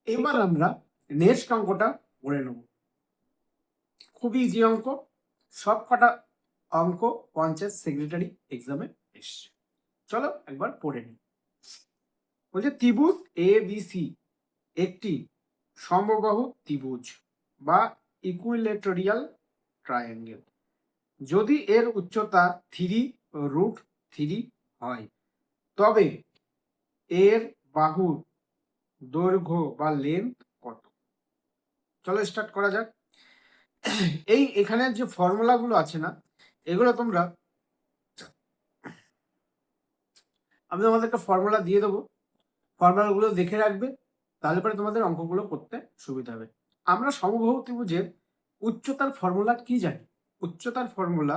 এবার আমরা নেক্সট অঙ্কটা করে নেব। খুবই ইজি অঙ্ক, সব কটা অঙ্ক পঞ্চায়েত সেক্রেটারি এক্সামে এসছে। চলো একবার পড়ে নিই। বলছে ত্রিভুজ এ বি সি একটি সমবাহু ত্রিভুজ বা ইকুইলেটারিয়াল ট্রায়াঙ্গেল। যদি এর উচ্চতা 3√3 হয় তবে এর বাহুর দৈর্ঘ্য বা লেন্থ কত? চলো স্টার্ট করা যাক। এখানের যে ফর্মুলাগুলো আছে না, এগুলো তোমরা আমি তোমাদেরকে ফর্মুলা দিয়ে দেবো, ফর্মুলাগুলো দেখে রাখবে, তাহলে পরে তোমাদের অঙ্কগুলো করতে সুবিধা হবে। আমরা সমবাহু ত্রিভুজের উচ্চতার ফর্মুলা কি জানি? উচ্চতার ফর্মুলা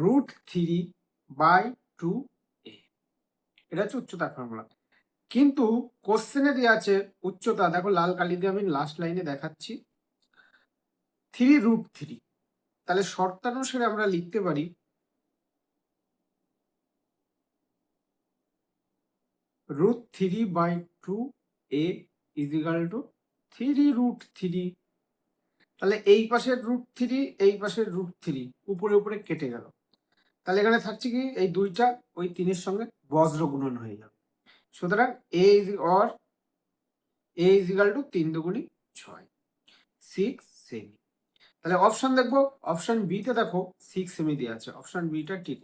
√3/2a, এটা হচ্ছে উচ্চতার ফর্মুলা। কিন্তু কোশ্চেনে দেওয়া আছে উচ্চতা, দেখো লাল কালি দিয়ে আমি লাস্ট লাইনে দেখাচ্ছি, 3√3। তাহলে শর্তানুসারে আমরা লিখতে পারি √3/2a = 3√3। তাহলে এই পাশের √3, এই পাশের √3 উপরে উপরে কেটে গেল। তাহলে এখানে থাকছে কি, এই দুইটা ওই 3-এর সঙ্গে বজ্র গুণন হয়ে যাবে। সুতরাং a = 3 দুগুণি 6, 6 সেমি। তাহলে অপশন দেখবো, অপশন বি তে দেখো 6 সেমি দেওয়া আছে, অপশন বিটা ঠিক।